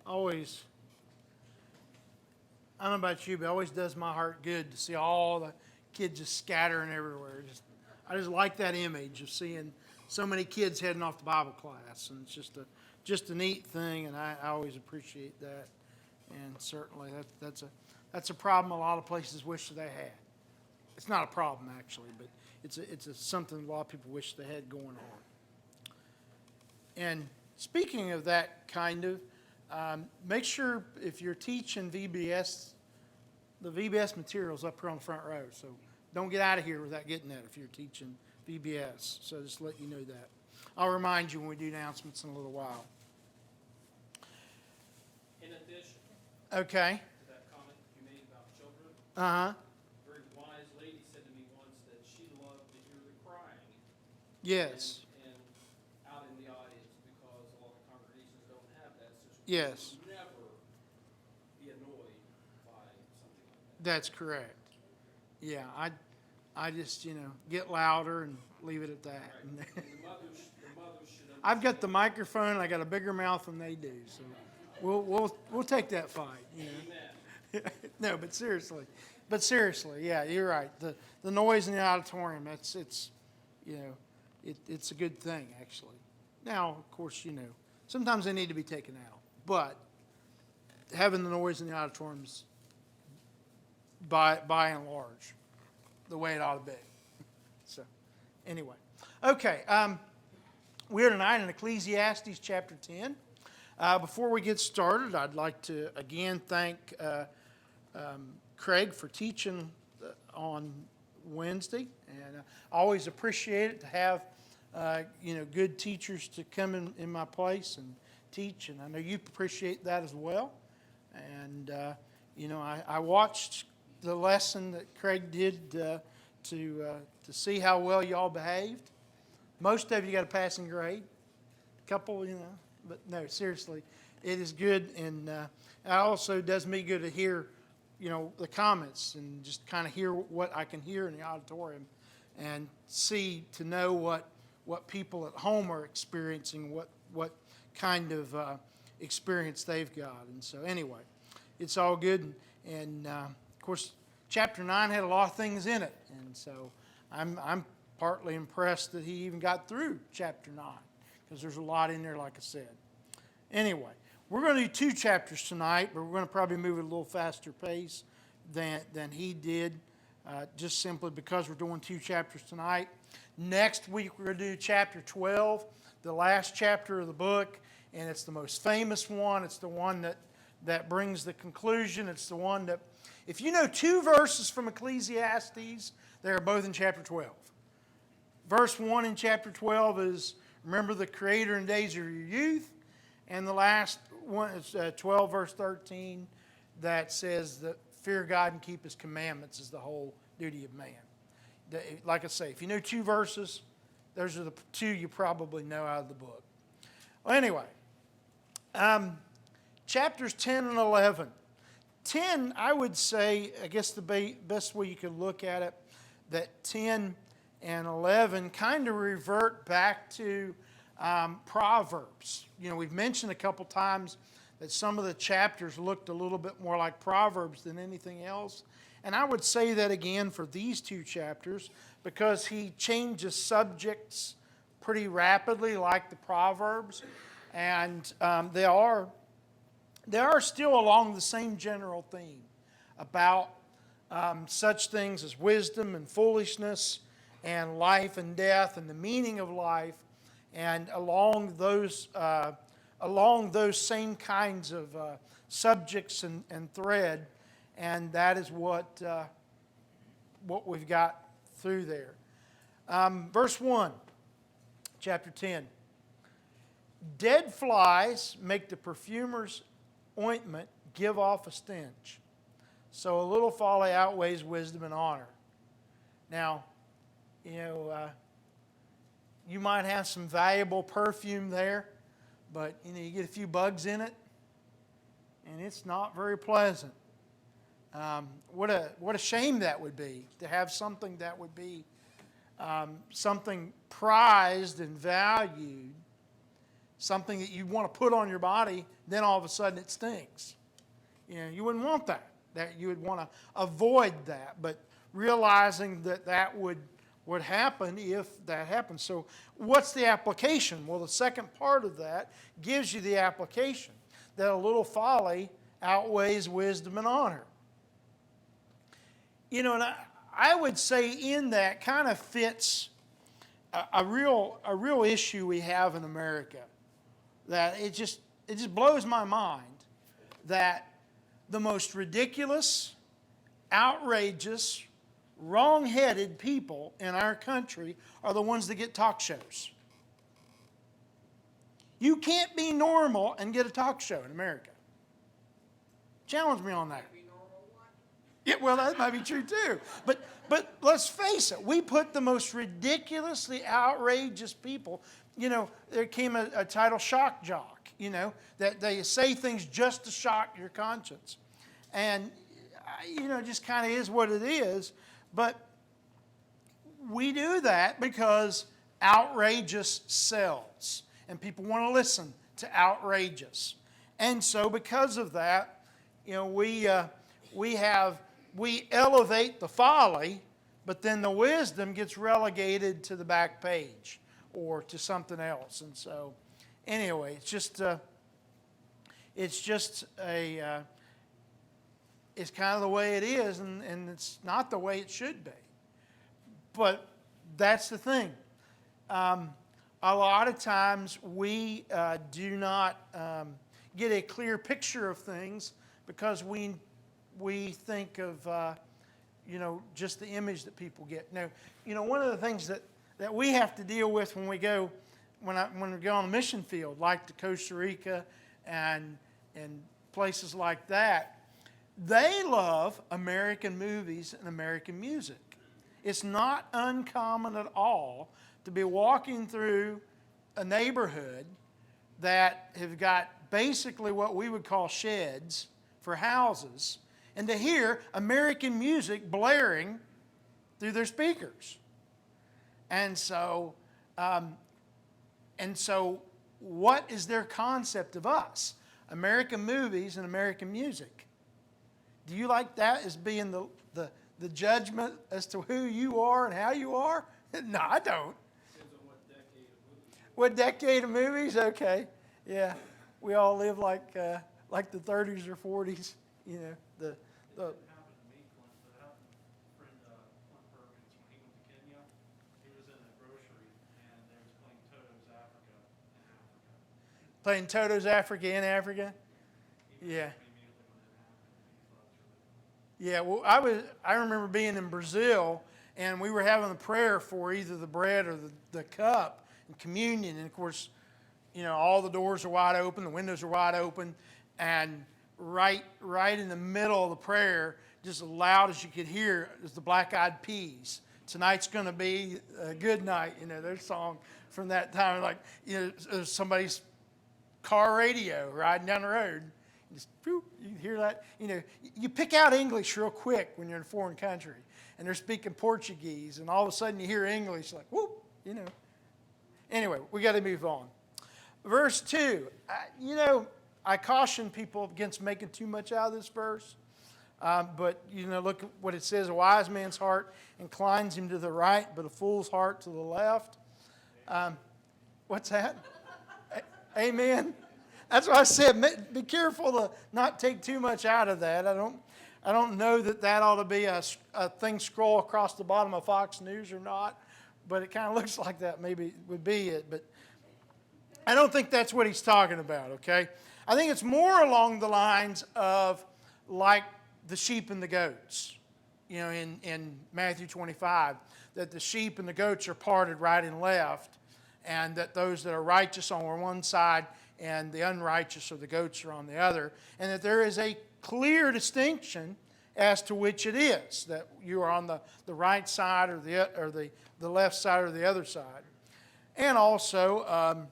always, I don't know about you, but it always does my heart good to see all the kids just scattering everywhere. I just like that image of seeing so many kids heading off to Bible class, and it's just a neat thing, and I always appreciate that. And certainly that's a problem a lot of places wish they had. It's not a problem actually, but it's something a lot of people wish they had going on. And speaking of that kind of, make sure if you're teaching VBS, the VBS material's up here on the front row. So don't get out of here without getting that if you're teaching VBS. So just let you know that. I'll remind you when we do announcements in a little while. In addition Okay. to that comment you made about children, Uh-huh. a very wise lady said to me once that she loved to hear the crying Yes. and out in the audience because a lot of congregations don't have that. So she Yes. would never be annoyed by something like that. That's correct. Yeah, I just, get louder and leave it at that. Right. And the mothers should understand. I've got the microphone and I got a bigger mouth than they do, so we'll take that fight. Amen. No, but seriously, yeah, you're right. The noise in the auditorium, it's a good thing actually. Now, of course, sometimes they need to be taken out, but having the noise in the auditorium is by and large the way it ought to be. So, anyway, okay. We're tonight in Ecclesiastes chapter 10. Before we get started, I'd like to again thank Craig for teaching on Wednesday, and I always appreciate it to have good teachers to come in my place and teach, and I know you appreciate that as well. And I watched the lesson that Craig did to see how well y'all behaved. Most of you got a passing grade. A couple, but no, seriously, it is good, and it also does me good to hear, the comments and just kind of hear what I can hear in the auditorium, and to know what people at home are experiencing, what kind of experience they've got, and so anyway, it's all good, and of course, chapter 9 had a lot of things in it, and so I'm partly impressed that he even got through chapter 9. Because there's a lot in there, like I said. Anyway, we're going to do 2 chapters tonight, but we're going to probably move at a little faster pace than he did, just simply because we're doing 2 chapters tonight. Next week, we're going to do chapter 12, the last chapter of the book, and it's the most famous one. It's the one that brings the conclusion. It's the one that, if you know 2 verses from Ecclesiastes, they're both in chapter 12. Verse 1 in chapter 12 is, remember the Creator in days of your youth. And the last one is 12 verse 13 that says that fear God and keep His commandments is the whole duty of man. Like I say, if you know 2 verses, those are the 2 you probably know out of the book. Well, anyway, chapters 10 and 11. 10, I would say, I guess the best way you could look at it, that 10 and 11 kind of revert back to Proverbs. We've mentioned a couple times that some of the chapters looked a little bit more like Proverbs than anything else. And I would say that again for these 2 chapters because he changes subjects pretty rapidly like the Proverbs. And they are still along the same general theme about such things as wisdom and foolishness and life and death and the meaning of life, and along those same kinds of subjects and thread, and that is what we've got through there. Verse 1, chapter 10. Dead flies make the perfumer's ointment give off a stench, so a little folly outweighs wisdom and honor. Now, you might have some valuable perfume there, but you get a few bugs in it, and it's not very pleasant. What a shame that would be, to have something that would be something prized and valued something that you want to put on your body, then all of a sudden it stinks. You wouldn't want that. That you would want to avoid that, but realizing that that would happen if that happens. So what's the application? Well, the second part of that gives you the application, that a little folly outweighs wisdom and honor. And I would say in that kind of fits a real issue we have in America, that it just blows my mind that the most ridiculous, outrageous, wrong-headed people in our country are the ones that get talk shows. You can't be normal and get a talk show in America. Challenge me on that. Yeah, well, that might be true too. But let's face it, we put the most ridiculously outrageous people. There came a title, shock jock, that they say things just to shock your conscience. And, it just kind of is what it is. But we do that because outrageous sells. And people want to listen to outrageous. And so because of that, we elevate the folly, but then the wisdom gets relegated to the back page or to something else. And so, anyway, it's kind of the way it is, and it's not the way it should be. But that's the thing. A lot of times we do not get a clear picture of things because we think of just the image that people get. Now, one of the things that we have to deal with when we go on the mission field, like to Costa Rica and places like that, they love American movies and American music. It's not uncommon at all to be walking through a neighborhood that have got basically what we would call sheds for houses, and to hear American music blaring through their speakers. And so what is their concept of us? American movies and American music. Do you like that as being the judgment as to who you are and how you are? No, I don't. Depends on what decade of movies. What decade of movies? Okay, yeah, we all live like the 30s or 40s. It didn't happen to me, Clint, but it happened to a friend, Clint Perkins, when he went to Kenya. He was in a grocery, and they was playing Toto's Africa in Africa. Playing Toto's Africa in Africa. He Yeah. messaged me immediately when it happened, and he thought it was really cool. Yeah, well, I remember being in Brazil, and we were having a prayer for either the bread or the cup and communion. And of course, all the doors are wide open, the windows are wide open, and right in the middle of the prayer, just as loud as you could hear, is the Black Eyed Peas. Tonight's going to be a good night. Their song from that time, like there's somebody's car radio riding down the road. Just, you hear that? You pick out English real quick when you're in a foreign country, and they're speaking Portuguese, and all of a sudden you hear English, like, whoop, Anyway, we got to move on. Verse 2, I caution people against making too much out of this verse, but, look at what it says. A wise man's heart inclines him to the right, but a fool's heart to the left. What's that? Amen. That's what I said. Be careful to not take too much out of that. I don't know that ought to be a thing scroll across the bottom of Fox News or not, but it kind of looks like that maybe would be it. But I don't think that's what he's talking about, okay? I think it's more along the lines of like the sheep and the goats, in Matthew 25, that the sheep and the goats are parted right and left, and that those that are righteous are on one side and the unrighteous or the goats are on the other, and that there is a clear distinction as to which it is, that you are on the right side or the left side or the other side. And also,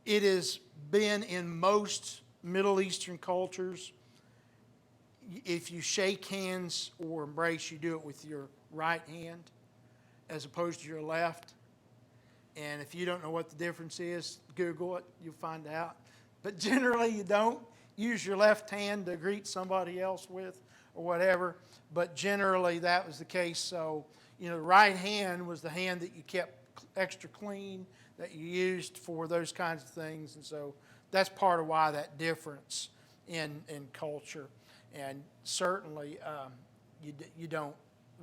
it has been in most Middle Eastern cultures, if you shake hands or embrace, you do it with your right hand as opposed to your left. And if you don't know what the difference is, Google it, you'll find out. But generally, you don't use your left hand to greet somebody else with or whatever. But generally, that was the case. So, the right hand was the hand that you kept extra clean, that you used for those kinds of things. And so that's part of why that difference in culture. And certainly, you don't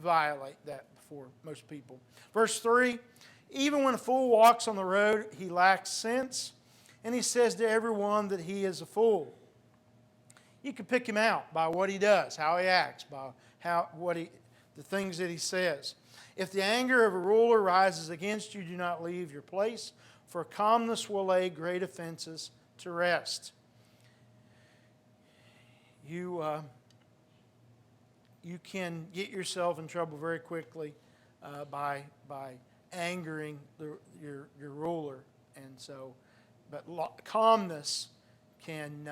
violate that before most people. Verse 3, even when a fool walks on the road, he lacks sense, and he says to everyone that he is a fool. You can pick him out by what he does, how he acts, by the things that he says. If the anger of a ruler rises against you, do not leave your place, for calmness will lay great offenses to rest. You can get yourself in trouble very quickly by angering your ruler, and so, but calmness can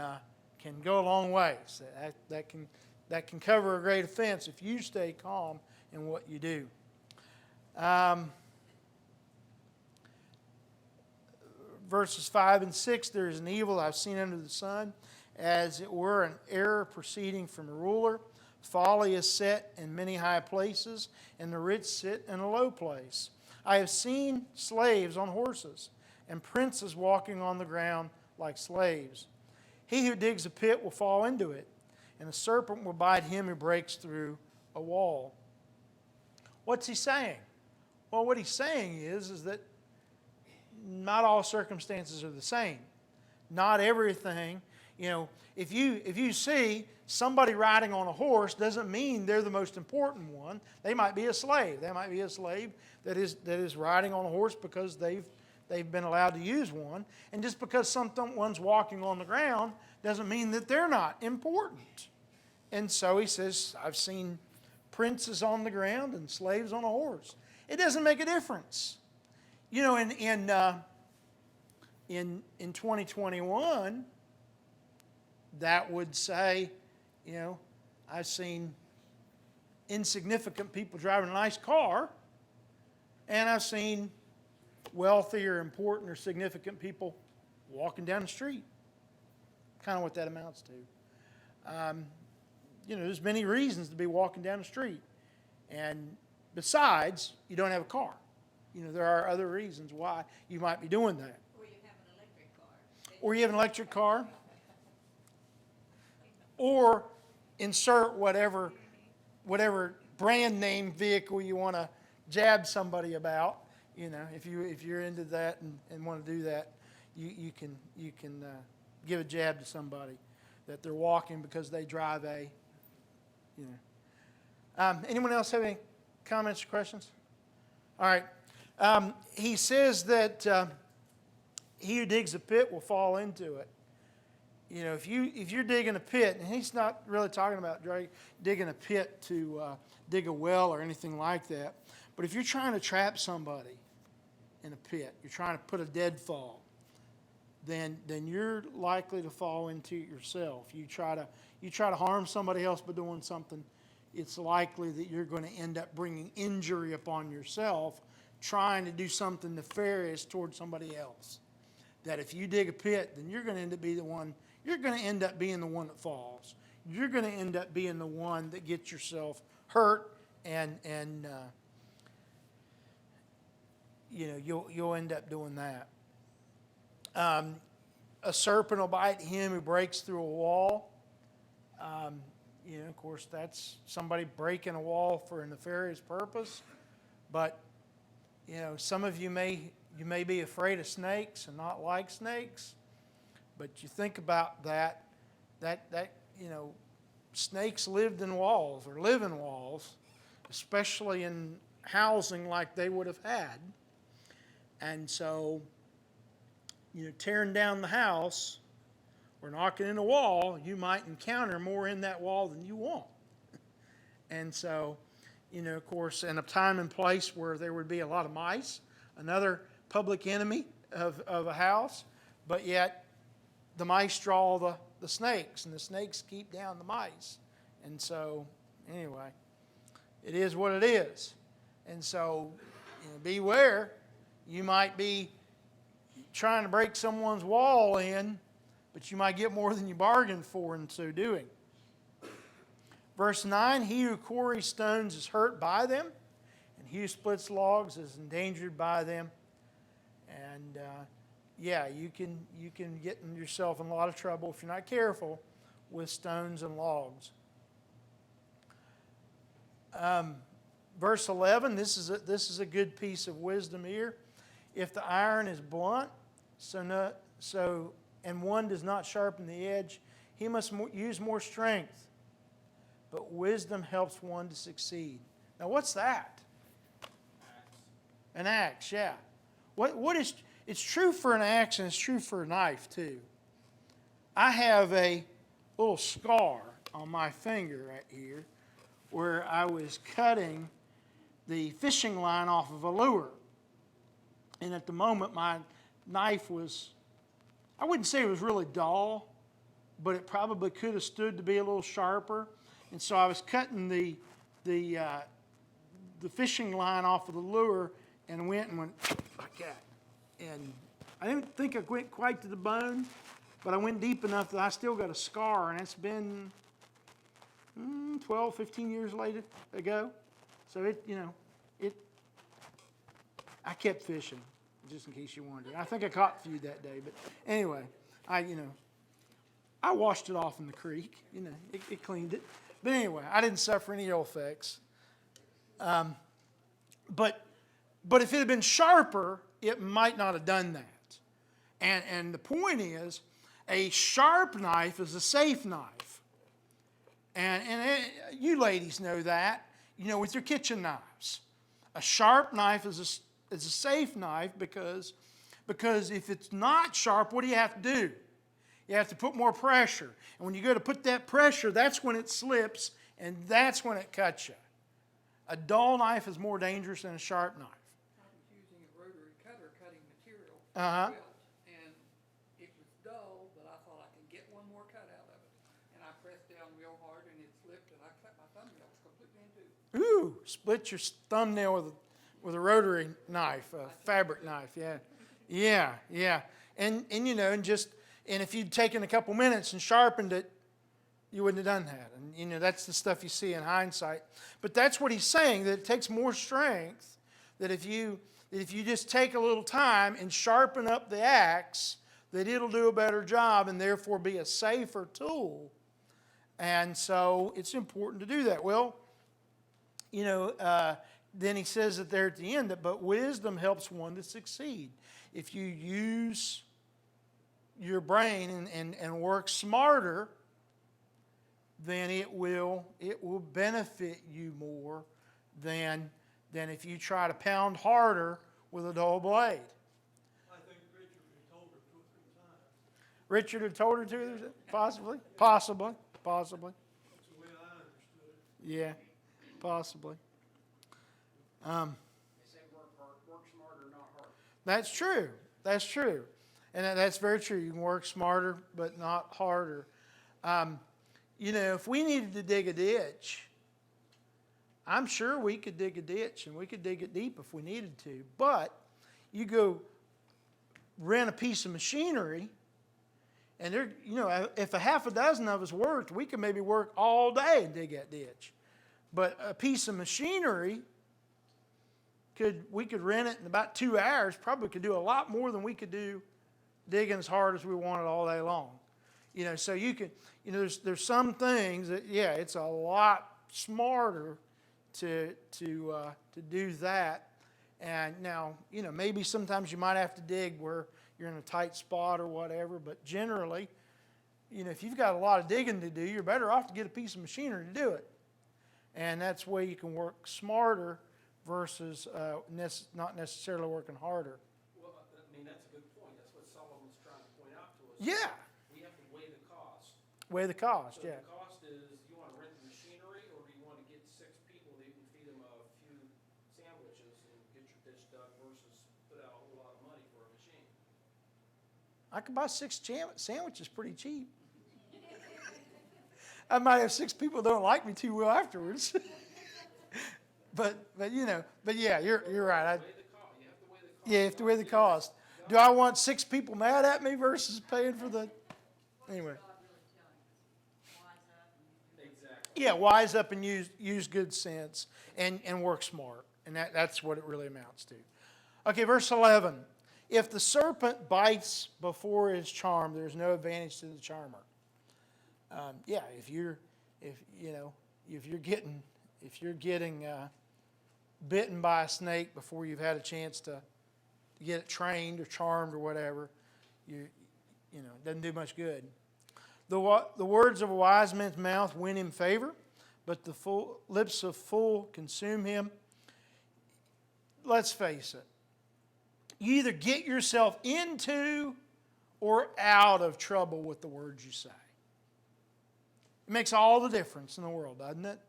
go a long ways. That can cover a great offense if you stay calm in what you do. Verses 5 and 6, there is an evil I've seen under the sun, as it were an error proceeding from a ruler. Folly is set in many high places, and the rich sit in a low place. I have seen slaves on horses, and princes walking on the ground like slaves. He who digs a pit will fall into it, and a serpent will bite him who breaks through a wall. What's he saying? Well, what he's saying is that not all circumstances are the same. Not everything, if you see somebody riding on a horse, doesn't mean they're the most important one. They might be a slave. They might be a slave that is riding on a horse because they've been allowed to use one. And just because someone's walking on the ground doesn't mean that they're not important. And so he says, I've seen princes on the ground and slaves on a horse. It doesn't make a difference. In 2021, that would say, I've seen insignificant people driving a nice car, and I've seen wealthy or important or significant people walking down the street. Kind of what that amounts to. There's many reasons to be walking down the street. And besides, you don't have a car. There are other reasons why you might be doing that. Or you have an electric car. Or you have an electric car. Or insert whatever brand name vehicle you want to jab somebody about. If you're into that and want to do that, you can give a jab to somebody that they're walking because they drive a. Anyone else have any comments or questions? All right. He says that he who digs a pit will fall into it. If you're digging a pit, and he's not really talking about digging a pit to dig a well or anything like that, but if you're trying to trap somebody in a pit, you're trying to put a deadfall, then you're likely to fall into it yourself. You try to harm somebody else by doing something, it's likely that you're going to end up bringing injury upon yourself, trying to do something nefarious towards somebody else. That if you dig a pit, then you're going to end up being the one. You're going to end up being the one that falls. You're going to end up being the one that gets yourself hurt, and you'll end up doing that. A serpent will bite him who breaks through a wall. Of course, that's somebody breaking a wall for a nefarious purpose. But some of you may be afraid of snakes and not like snakes. But you think about that snakes lived in walls or live in walls, especially in housing like they would have had. And so, tearing down the house or knocking in a wall, you might encounter more in that wall than you want. And so, of course, in a time and place where there would be a lot of mice, another public enemy of a house, but yet the mice draw the snakes, and the snakes keep down the mice. And so, anyway, it is what it is. And so, beware, You might be trying to break someone's wall in, but you might get more than you bargained for in so doing. Verse 9, he who quarries stones is hurt by them, and he who splits logs is endangered by them. And yeah, you can get yourself in a lot of trouble if you're not careful with stones and logs. Verse 11, this is a good piece of wisdom here. If the iron is blunt, and one does not sharpen the edge, he must use more strength. But wisdom helps one to succeed. Now, what's that? An axe, yeah. What is? It's true for an axe and it's true for a knife too. I have a little scar on my finger right here where I was cutting the fishing line off of a lure. And at the moment, my knife was, I wouldn't say it was really dull, but it probably could have stood to be a little sharper. And so I was cutting the fishing line off of the lure and went like that. And I didn't think I went quite to the bone, but I went deep enough that I still got a scar, and it's been 12, 15 years ago. So I kept fishing, just in case you wondered. I think I caught a few that day, but anyway, I washed it off in the creek. It cleaned it. But anyway, I didn't suffer any ill effects. But if it had been sharper, it might not have done that. And the point is, a sharp knife is a safe knife. And you ladies know that, with your kitchen knives. A sharp knife is a safe knife because if it's not sharp, what do you have to do? You have to put more pressure. And when you go to put that pressure, that's when it slips, and that's when it cuts you. A dull knife is more dangerous than a sharp knife. I was using a rotary cutter cutting material Uh-huh. and it was dull, but I thought I could get one more cut out of it. And I pressed down real hard, and it slipped, and I cut my thumbnails completely in two. Ooh, split your thumbnail with a rotary knife, a fabric knife, yeah. And if you'd taken a couple minutes and sharpened it, you wouldn't have done that. And that's the stuff you see in hindsight. But that's what he's saying, that it takes more strength, that if you just take a little time and sharpen up the axe, that it'll do a better job and therefore be a safer tool. And so it's important to do that. Well, then he says that there at the end, but wisdom helps one to succeed. If you use your brain and work smarter, then it will benefit you more than if you try to pound harder with a dull blade. I think Richard had told her 2 or 3 times. Richard had told her to, possibly. That's the way I understood it. Yeah, possibly. They say work smarter, not harder. That's true. And that's very true. You can work smarter, but not harder. If we needed to dig a ditch, I'm sure we could dig a ditch, and we could dig it deep if we needed to. But you go rent a piece of machinery, and if a half a dozen of us worked, we could maybe work all day and dig that ditch. But a piece of machinery, we could rent it in about 2 hours, probably could do a lot more than we could do digging as hard as we wanted all day long. So you can, there's some things that, it's a lot smarter to do that. And now, maybe sometimes you might have to dig where you're in a tight spot or whatever, but generally, if you've got a lot of digging to do, you're better off to get a piece of machinery to do it. And that's where you can work smarter versus not necessarily working harder. Well, that's a good point. That's what Solomon's trying to point out to us. Yeah. We have to weigh the cost. Weigh the cost, So yeah. the cost is, you want to rent the machinery, or do you want to get 6 people that you can feed them a few sandwiches and get your ditch dug versus put out a whole lot of money for a machine? I could buy 6 sandwiches pretty cheap. I might have 6 people that don't like me too well afterwards. but yeah, you're right. You have to weigh the Yeah, you have to weigh the cost. Do I want 6 people mad at me versus paying for the, anyway. Exactly. Yeah, wise up and use good sense and work smart. And that's what it really amounts to. Okay, verse 11. If the serpent bites before his charm, there's no advantage to the charmer. Yeah, if you're getting bitten by a snake before you've had a chance to get it trained or charmed or whatever, it doesn't do much good. The words of a wise man's mouth win him favor, but the lips of fool consume him. Let's face it. You either get yourself into or out of trouble with the words you say. It makes all the difference in the world, doesn't it?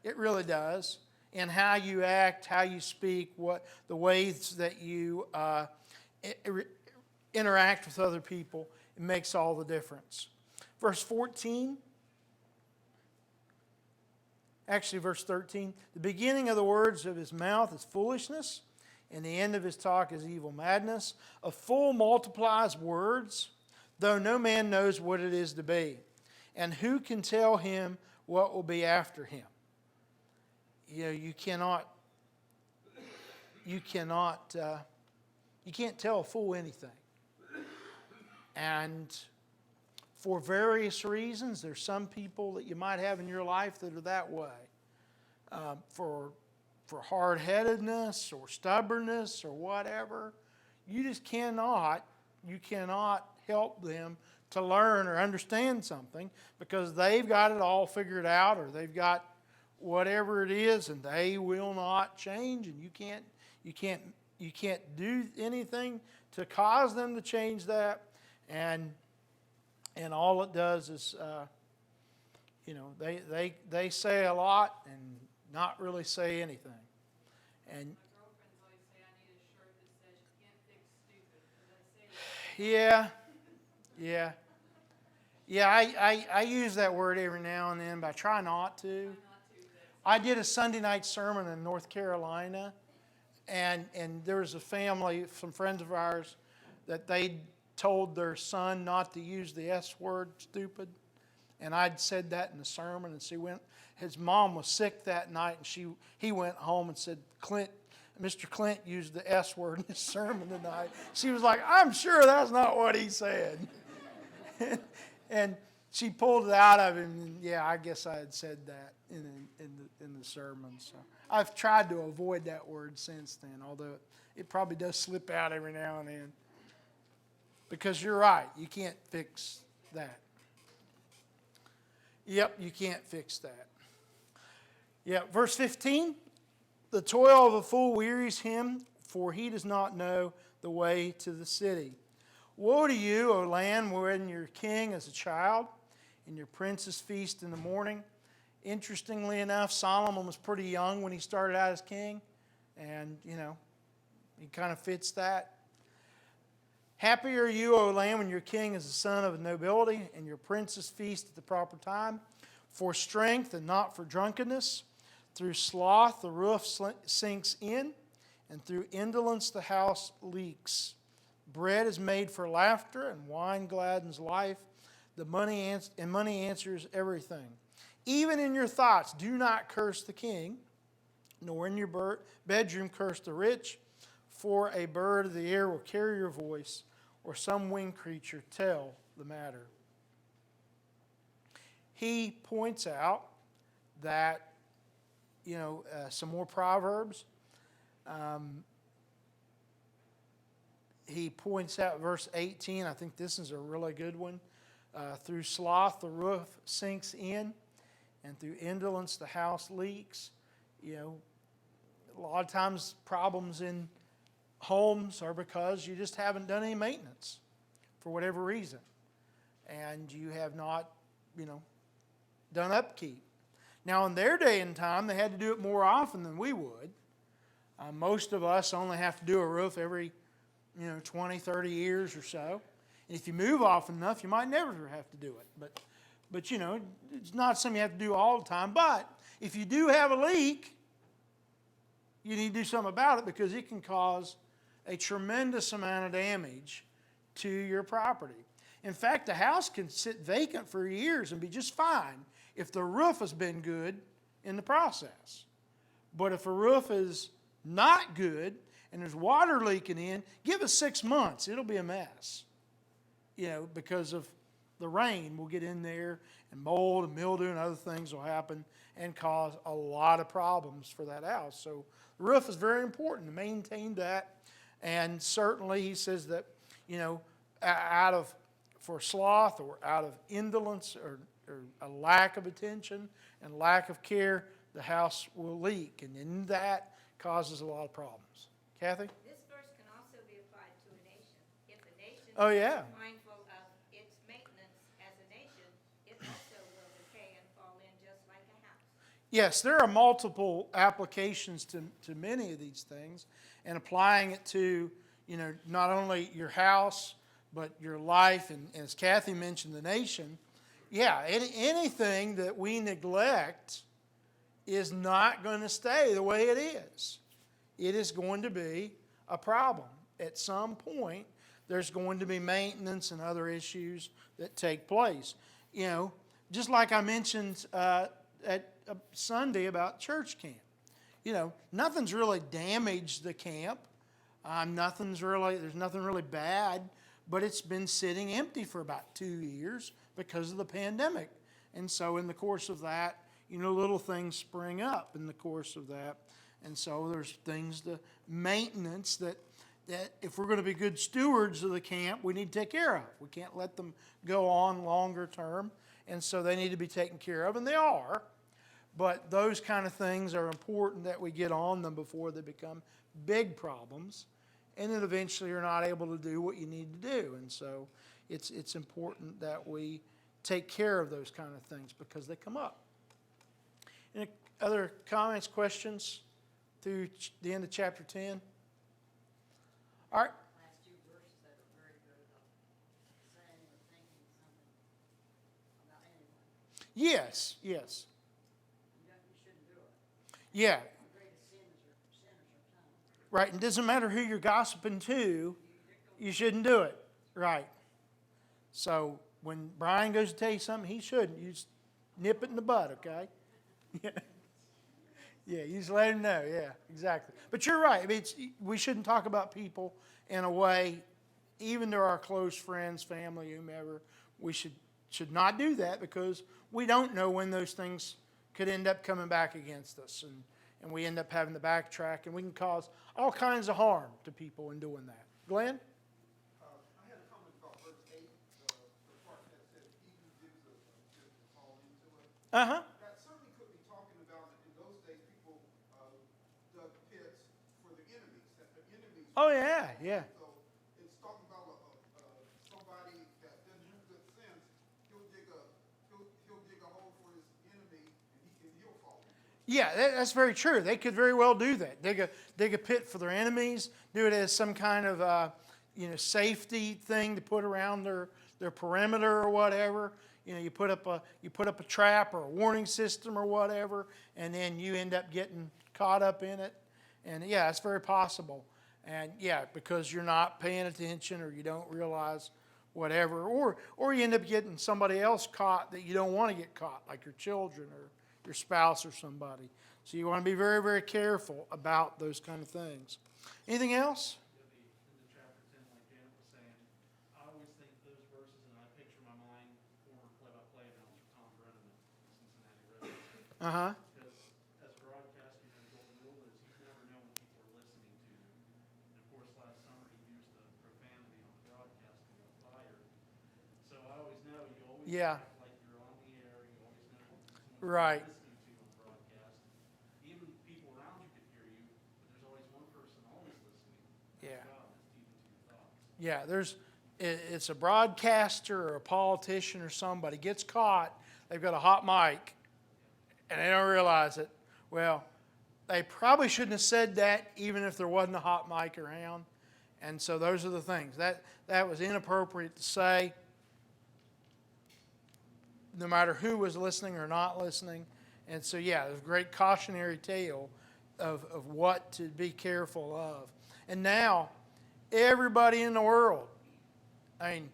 It really does. In how you act, how you speak, the ways that you interact with other people, it makes all the difference. Verse 14, actually verse 13, the beginning of the words of his mouth is foolishness, and the end of his talk is evil madness. A fool multiplies words, though no man knows what it is to be. And who can tell him what will be after him? You can't tell a fool anything. And for various reasons, there's some people that you might have in your life that are that way. For hard-headedness or stubbornness or whatever, you just cannot help them to learn or understand something because they've got it all figured out or they've got whatever it is and they will not change, and you can't do anything to cause them to change that, and all it does is they say a lot and not really say anything. And My girlfriends always say I need a shirt that says you can't fix stupid, because I say yeah, I use that word every now and then, but I try not to. not to, I did a Sunday night sermon in North Carolina, and there was a family, some friends of ours, that they told their son not to use the S word, stupid. And I'd said that in the sermon, and his mom was sick that night, and he went home and said, Mr. Clint used the S word in his sermon tonight. She was like, I'm sure that's not what he said. And she pulled it out of him, and yeah, I guess I had said that in the sermon. So I've tried to avoid that word since then, although it probably does slip out every now and then. Because you're right, you can't fix that. Yep, you can't fix that. Yep, verse 15, the toil of a fool wearies him, for he does not know the way to the city. Woe to you, O land, when your king is a child, and your princes feast in the morning. Interestingly enough, Solomon was pretty young when he started out as king, and, he kind of fits that. Happy are you, O land, when your king is the son of nobility, and your princes feast at the proper time, for strength and not for drunkenness. Through sloth the roof sinks in, and through indolence the house leaks. Bread is made for laughter, and wine gladdens life. Money answers everything. Even in your thoughts, do not curse the king, nor in your bedroom curse the rich, for a bird of the air will carry your voice, or some winged creature tell the matter. He points out that, some more Proverbs. He points out verse 18, I think this is a really good one. Through sloth the roof sinks in, and through indolence the house leaks. A lot of times problems in homes are because you just haven't done any maintenance for whatever reason. And you have not, done upkeep. Now, in their day and time, they had to do it more often than we would. Most of us only have to do a roof every 20, 30 years or so. And if you move often enough, you might never have to do it. But it's not something you have to do all the time. But if you do have a leak, you need to do something about it because it can cause a tremendous amount of damage to your property. In fact, the house can sit vacant for years and be just fine if the roof has been good in the process. But if a roof is not good and there's water leaking in, give it 6 months. It'll be a mess. Because of the rain will get in there and mold and mildew and other things will happen and cause a lot of problems for that house. So the roof is very important to maintain that. And certainly he says that, for sloth or out of indolence or a lack of attention and lack of care, the house will leak. And then that causes a lot of problems. Kathy? This verse can also be applied to a nation. If a nation Oh, yeah. is mindful of its maintenance as a nation, it also will decay and fall in just like a house. Yes, there are multiple applications to many of these things, and applying it to, not only your house, but your life, and as Kathy mentioned, the nation. Yeah, anything that we neglect is not going to stay the way it is. It is going to be a problem. At some point, there's going to be maintenance and other issues that take place. Just like I mentioned at Sunday about church camp. Nothing's really damaged the camp. There's nothing really bad, but it's been sitting empty for about 2 years because of the pandemic. And so in the course of that, little things spring up in the course of that. And so there's things, the maintenance that if we're going to be good stewards of the camp, we need to take care of. We can't let them go on longer term. And so they need to be taken care of, and they are. But those kind of things are important that we get on them before they become big problems. And then eventually you're not able to do what you need to do. And so it's important that we take care of those kind of things because they come up. Any other comments, questions through the end of chapter 10? All right. Last two verses that are very good about saying or thinking something about anyone. Yes. You shouldn't do it. Yeah. The greatest sin is your tongue. Right. And it doesn't matter who you're gossiping to, you shouldn't do it. Right. So when Brian goes to tell you something he shouldn't, you just nip it in the bud, okay? Yeah, you just let him know. Yeah, exactly. But you're right. We shouldn't talk about people in a way, even to our close friends, family, whomever. We should not do that because we don't know when those things could end up coming back against us. And we end up having to backtrack, and we can cause all kinds of harm to people in doing that. Glenn? I had a comment about verse 8, the part that said, he who digs a pit will fall into it. Uh-huh. That certainly could be talking about, in those days, people dug pits for the enemies, that the enemies. Oh, yeah. So it's talking about somebody that doesn't do good sins, he'll dig a hole for his enemy, and he'll fall into it. Yeah, that's very true. They could very well do that. Dig a pit for their enemies. Do it as some kind of safety thing to put around their perimeter or whatever. You put up a trap or a warning system or whatever, and then you end up getting caught up in it. And yeah, it's very possible. And yeah, because you're not paying attention or you don't realize whatever, or you end up getting somebody else caught that you don't want to get caught, like your children or your spouse or somebody. So you want to be very, very careful about those kind of things. Anything else? In the chapter 10, like Janet was saying, I always think those verses, and I picture in my mind former play-by-play announcer Tom Brenneman, Cincinnati Reds. Uh-huh. Because as a broadcaster, the golden rule is you never know when people are listening to you. And of course, last summer he used the profanity on the broadcast and got fired. So I always know you always Yeah. act like you're on the air. You always know when someone's Right. listening to you on the broadcast. Even people around you could hear you, but there's always one person always listening. Yeah. God that's deep into your thoughts. Yeah, it's a broadcaster or a politician or somebody gets caught, they've got a hot mic, and they don't realize it. Well, they probably shouldn't have said that even if there wasn't a hot mic around. And so those are the things. That was inappropriate to say, no matter who was listening or not listening. And so, yeah, there's a great cautionary tale of what to be careful of. And now, everybody in the world. I mean,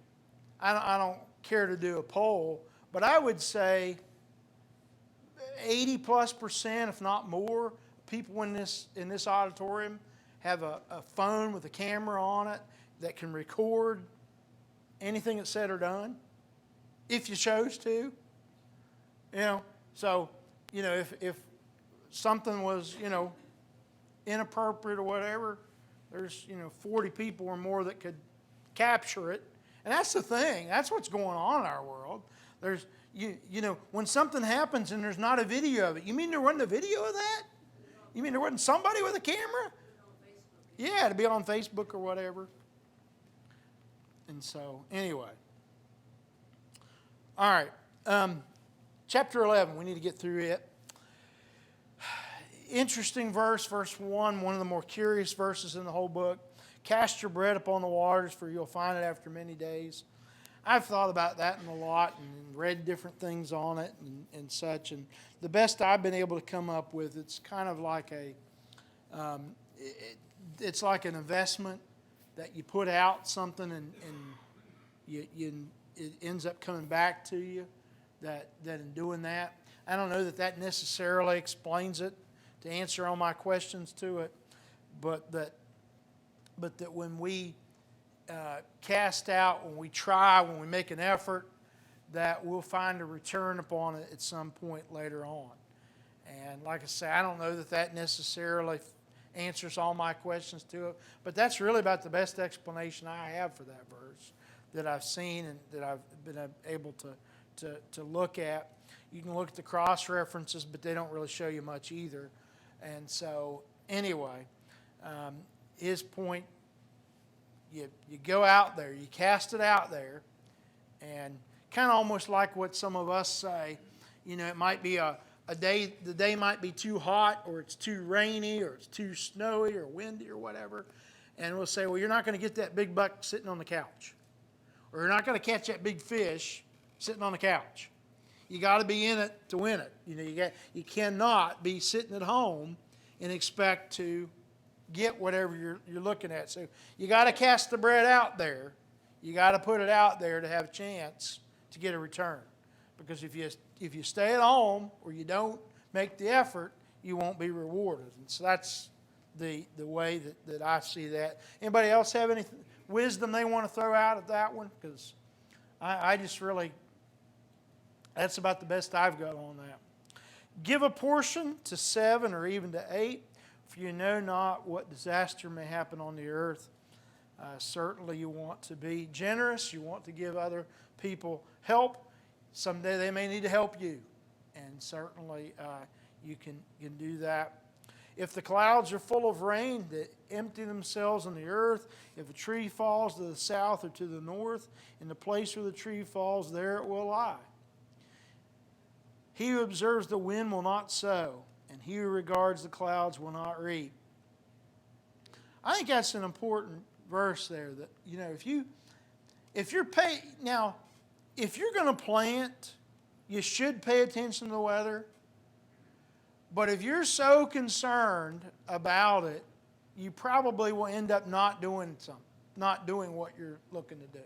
I don't care to do a poll, but I would say 80+%, if not more, people in this auditorium have a phone with a camera on it that can record anything that's said or done, if you chose to. So, if something was, inappropriate or whatever, there's, 40 people or more that could capture it. And that's the thing. That's what's going on in our world. There's, when something happens and there's not a video of it, you mean there wasn't a video of that? You mean there wasn't somebody with a camera? Yeah, to be on Facebook or whatever. And so, anyway. All right. Chapter 11, we need to get through it. Interesting verse 1, one of the more curious verses in the whole book. Cast your bread upon the waters, for you'll find it after many days. I've thought about that a lot and read different things on it and such. And the best I've been able to come up with, it's kind of like it's like an investment that you put out something and it ends up coming back to you. That in doing that, I don't know that necessarily explains it to answer all my questions to it, but that when we cast out, when we try, when we make an effort, that we'll find a return upon it at some point later on. And like I say, I don't know that necessarily answers all my questions to it, but that's really about the best explanation I have for that verse that I've seen and that I've been able to look at. You can look at the cross references, but they don't really show you much either. And so, anyway, his point, you go out there, you cast it out there, and kind of almost like what some of us say, it might be a day, the day might be too hot, or it's too rainy, or it's too snowy, or windy, or whatever, and we'll say, well, you're not going to get that big buck sitting on the couch, or you're not going to catch that big fish sitting on the couch. You got to be in it to win it. You cannot be sitting at home and expect to get whatever you're looking at. So you got to cast the bread out there. You got to put it out there to have a chance to get a return. Because if you stay at home or you don't make the effort, you won't be rewarded. And so that's the way that I see that. Anybody else have any wisdom they want to throw out at that one? Because I just really, that's about the best I've got on that. Give a portion to 7 or even to 8, for you know not what disaster may happen on the earth. Certainly you want to be generous. You want to give other people help. Someday they may need to help you. And certainly you can do that. If the clouds are full of rain that empty themselves on the earth, if a tree falls to the south or to the north, in the place where the tree falls, there it will lie. He who observes the wind will not sow, and he who regards the clouds will not reap. I think that's an important verse there. That if you're going to plant, you should pay attention to the weather. But if you're so concerned about it, you probably will end up not doing what you're looking to do.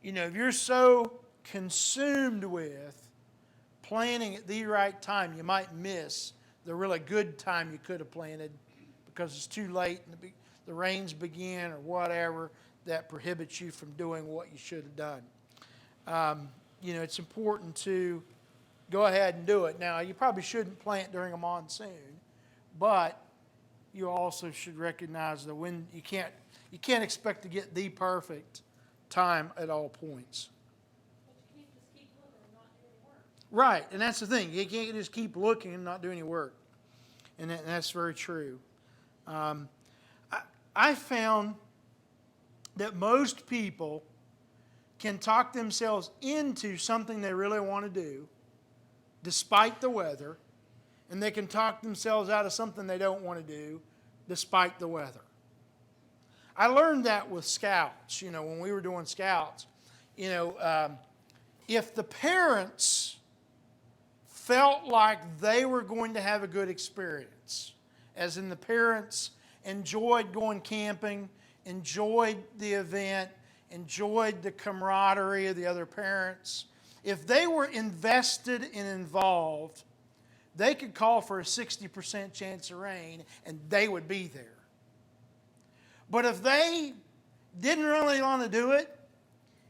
If you're so consumed with planting at the right time, you might miss the really good time you could have planted because it's too late and the rains begin or whatever that prohibits you from doing what you should have done. It's important to go ahead and do it. Now, you probably shouldn't plant during a monsoon, but you also should recognize that when you can't expect to get the perfect time at all points. But you can't just keep looking and not do any work. Right, and that's the thing. You can't just keep looking and not do any work. And that's very true. I found that most people can talk themselves into something they really want to do, despite the weather, and they can talk themselves out of something they don't want to do, despite the weather. I learned that with scouts, when we were doing scouts. If the parents felt like they were going to have a good experience, as in the parents enjoyed going camping, enjoyed the event, enjoyed the camaraderie of the other parents, if they were invested and involved, they could call for a 60% chance of rain and they would be there. But if they didn't really want to do it,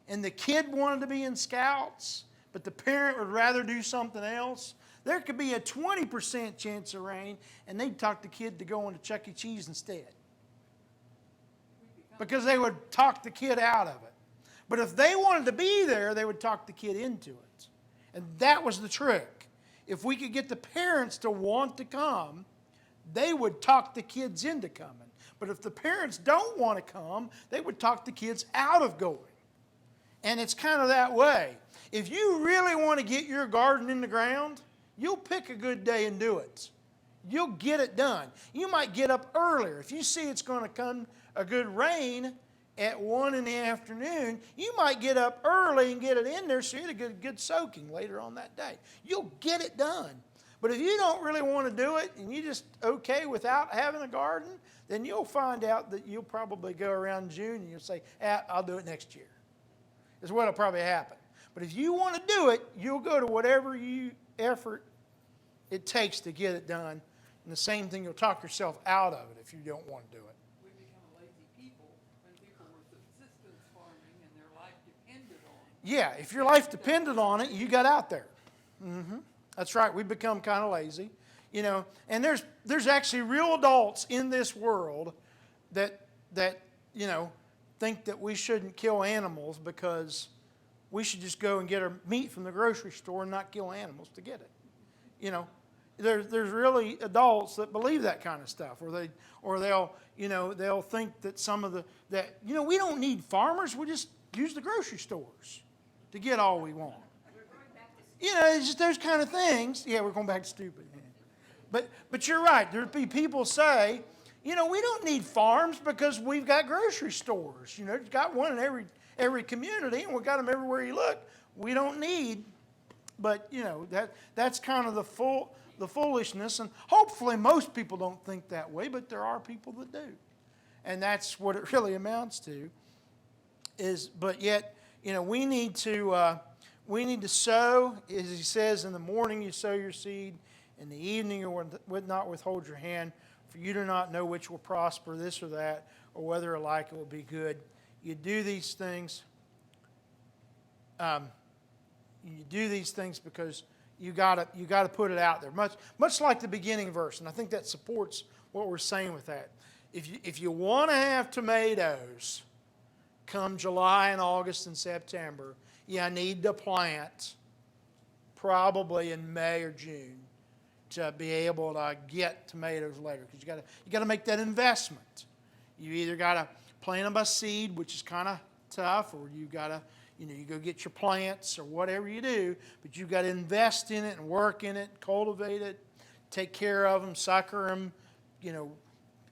and the kid wanted to be in scouts, but the parent would rather do something else, there could be a 20% chance of rain, and they'd talk the kid to go into Chuck E. Cheese instead. Because they would talk the kid out of it. But if they wanted to be there, they would talk the kid into it. And that was the trick. If we could get the parents to want to come, they would talk the kids into coming. But if the parents don't want to come, they would talk the kids out of going. And it's kind of that way. If you really want to get your garden in the ground, you'll pick a good day and do it. You'll get it done. You might get up earlier. If you see it's going to come a good rain at 1 in the afternoon, you might get up early and get it in there so you get a good soaking later on that day. You'll get it done. But if you don't really want to do it and you're just okay without having a garden, then you'll find out that you'll probably go around June and you'll say, I'll do it next year. Is what will probably happen. But if you want to do it, you'll go to whatever effort it takes to get it done. And the same thing, you'll talk yourself out of it if you don't want to do it. We become a lazy people when people were subsistence farming and their life depended on it. Yeah, if your life depended on it, you got out there. That's right. We become kind of lazy, And there's actually real adults in this world that think that we shouldn't kill animals because we should just go and get our meat from the grocery store and not kill animals to get it. There's really adults that believe that kind of stuff, or they'll think that we don't need farmers. We just use the grocery stores to get all we want. It's just those kind of things. Yeah, we're going back to stupid. But you're right. There'd be people say, we don't need farms because we've got grocery stores. You've got one in every community, and we've got them everywhere you look. We don't need, but that's kind of the foolishness, and hopefully most people don't think that way, but there are people that do, and that's what it really amounts to. But yet, we need to sow, as he says, in the morning you sow your seed, in the evening you would not withhold your hand. For you do not know which will prosper, this or that, or whether alike it will be good. You do these things. You do these things because you got to put it out there. Much like the beginning verse, and I think that supports what we're saying with that. If you want to have tomatoes come July and August and September, you need to plant probably in May or June to be able to get tomatoes later, because you got to make that investment. You either got to plant them by seed, which is kind of tough, or you got to you go get your plants or whatever you do, but you've got to invest in it and work in it, cultivate it, take care of them, sucker them,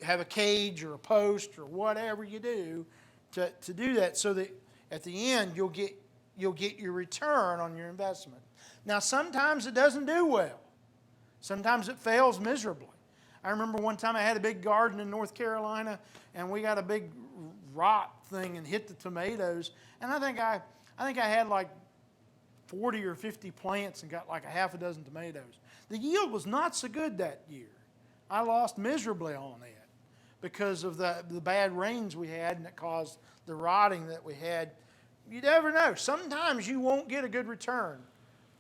have a cage or a post or whatever you do to do that, so that at the end you'll get your return on your investment. Now sometimes it doesn't do well. Sometimes it fails miserably. I remember one time I had a big garden in North Carolina, and we got a big rot thing and hit the tomatoes, and I think I had like 40 or 50 plants and got like a half a dozen tomatoes. The yield was not so good that year. I lost miserably on it because of the bad rains we had, and it caused the rotting that we had. You never know. Sometimes you won't get a good return,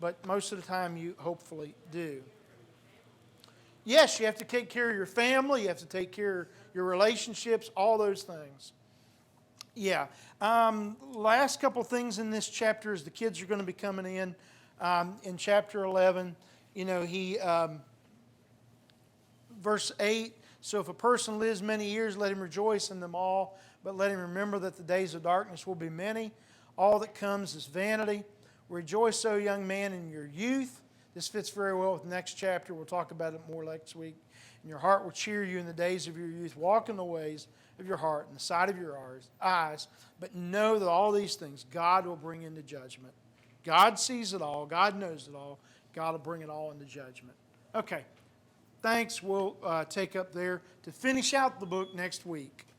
but most of the time you hopefully do. Yes, you have to take care of your family. You have to take care of your relationships, all those things. Yeah. Last couple things in this chapter is the kids are going to be coming in. In chapter 11, verse 8, so if a person lives many years, let him rejoice in them all, but let him remember that the days of darkness will be many. All that comes is vanity. Rejoice, O young man, in your youth. This fits very well with the next chapter. We'll talk about it more next week. And your heart will cheer you in the days of your youth. Walk in the ways of your heart and the sight of your eyes. But know that all these things God will bring into judgment. God sees it all. God knows it all. God will bring it all into judgment. Okay. thanks we'll take up there to finish out the book next week.